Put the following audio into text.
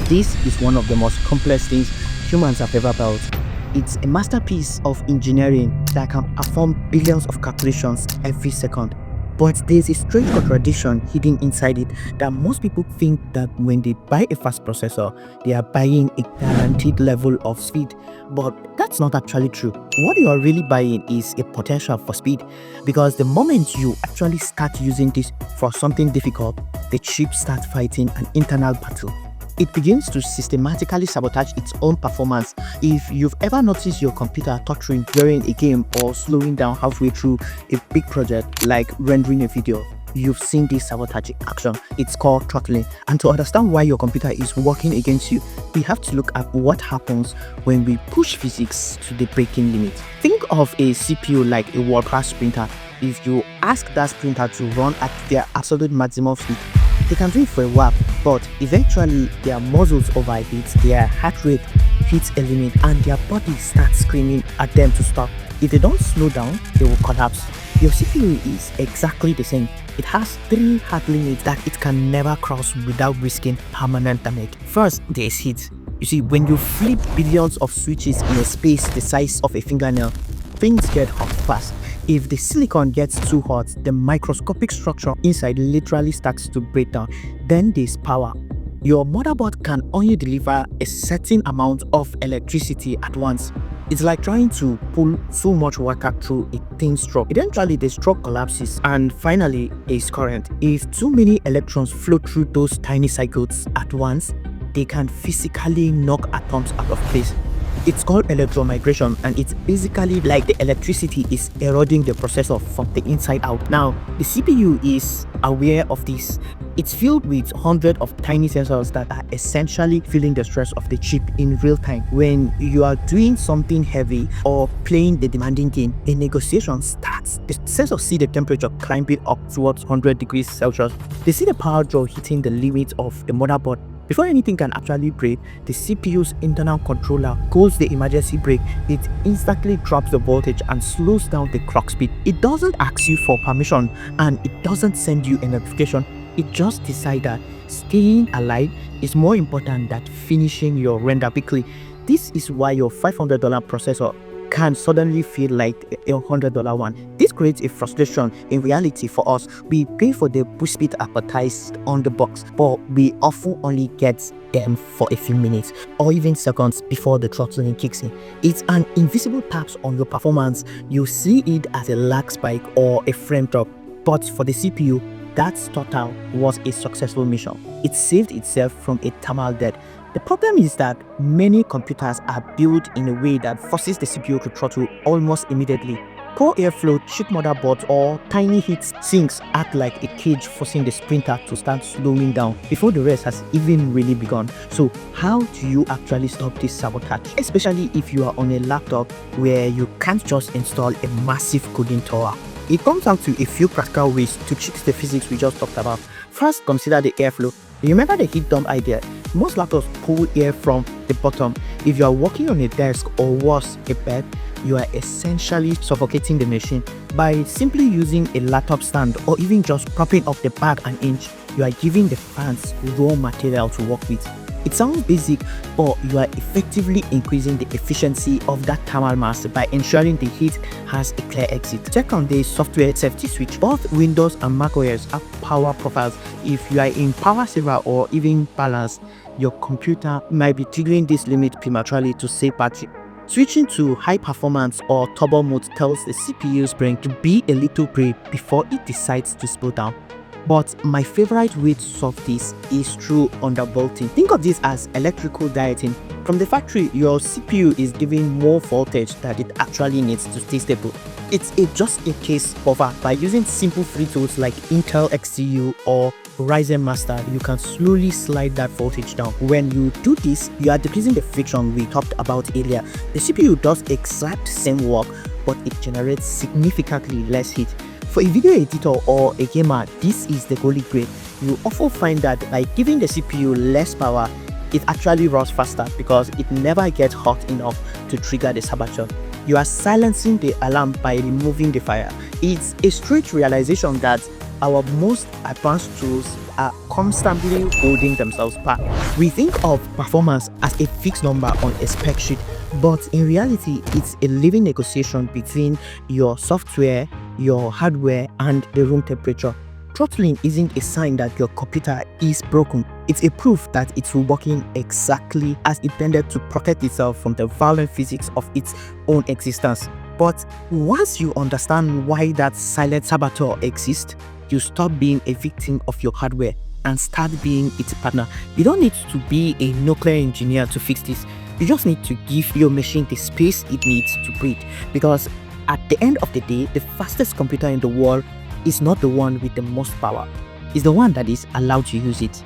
This is one of the most complex things humans have ever built. It's a masterpiece of engineering that can perform billions of calculations every second. But there's a strange contradiction hidden inside it that most people think that when they buy a fast processor, they are buying a guaranteed level of speed. But that's not actually true. What you are really buying is a potential for speed, because the moment you actually start using this for something difficult, the chip starts fighting an internal battle. It begins to systematically sabotage its own performance. If you've ever noticed your computer throttling during a game or slowing down halfway through a big project like rendering a video, you've seen this sabotage action. It's called throttling. And to understand why your computer is working against you, we have to look at what happens when we push physics to the breaking limit. Think of a CPU like a world-class sprinter. If you ask that sprinter to run at their absolute maximum speed, they can do it for a while, but eventually their muscles overheat, their heart rate hits a limit, and their body starts screaming at them to stop. If they don't slow down, they will collapse. Your CPU is exactly the same. It has 3 hard limits that it can never cross without risking permanent damage. First, there is heat. You see, when you flip billions of switches in a space the size of a fingernail, things get hot fast. If the silicon gets too hot, the microscopic structure inside literally starts to break down. Then there's power. Your motherboard can only deliver a certain amount of electricity at once. It's like trying to pull so much water through a thin straw. Eventually, the straw collapses, and finally, there's current. If too many electrons flow through those tiny circuits at once, they can physically knock atoms out of place. It's called electromigration, and it's basically like the electricity is eroding the processor from the inside out. Now, the CPU is aware of this. It's filled with hundreds of tiny sensors that are essentially feeling the stress of the chip in real time. When you are doing something heavy or playing the demanding game, a negotiation starts. The sensors see the temperature climbing up towards 100 degrees Celsius. They see the power draw hitting the limit of the motherboard. Before anything can actually break, the CPU's internal controller calls the emergency brake. It instantly drops the voltage and slows down the clock speed. It doesn't ask you for permission, and it doesn't send you a notification. It just decides that staying alive is more important than finishing your render quickly. This is why your $500 processor can suddenly feel like a $100 one. This creates a frustration. In reality, for us, we pay for the boost speed advertised on the box, but we often only get them for a few minutes or even seconds before the throttling kicks in. It's an invisible tax on your performance. You see it as a lag spike or a frame drop, but for the CPU, that throttle was a successful mission. It saved itself from a thermal death. The problem is that many computers are built in a way that forces the CPU to throttle almost immediately. Poor airflow, cheap motherboards, or tiny heat sinks act like a cage, forcing the sprinter to start slowing down before the rest has even really begun. So how do you actually stop this sabotage? Especially if you are on a laptop where you can't just install a massive cooling tower. It comes down to a few practical ways to cheat the physics we just talked about. First, consider the airflow. Remember the heat dump idea? Most laptops pull air from the bottom. If you are working on a desk or worse, a bed, you are essentially suffocating the machine. By simply using a laptop stand or even just propping up the back an inch, you are giving the fans raw material to work with. It sounds basic, but you are effectively increasing the efficiency of that thermal mass by ensuring the heat has a clear exit. Second, the software safety switch. Both Windows and macOS have power profiles. If you are in power saver or even balance, your computer might be triggering this limit prematurely to save battery. Switching to high performance or turbo mode tells the CPU's brain to be a little brave before it decides to slow down. But my favorite way to solve this is through undervolting. Think of this as electrical dieting. From the factory, your CPU is giving more voltage than it actually needs to stay stable. It's a just-in-case buffer. By using simple free tools like Intel XCU or Ryzen Master, you can slowly slide that voltage down. When you do this, you are decreasing the friction we talked about earlier. The CPU does exact same work, but it generates significantly less heat. For a video editor or a gamer, this is the holy grail. You often find that by giving the CPU less power, it actually runs faster because it never gets hot enough to trigger the sabotage. You are silencing the alarm by removing the fire. It's a strange realization that our most advanced tools are constantly holding themselves back. We think of performance as a fixed number on a spec sheet, but in reality, it's a living negotiation between your software, your hardware, and the room temperature. Throttling isn't a sign that your computer is broken. It's a proof that it's working exactly as intended to protect itself from the violent physics of its own existence. But once you understand why that silent saboteur exists, you stop being a victim of your hardware and start being its partner. You don't need to be a nuclear engineer to fix this. You just need to give your machine the space it needs to breathe. Because at the end of the day, the fastest computer in the world is not the one with the most power. It's the one that is allowed to use it.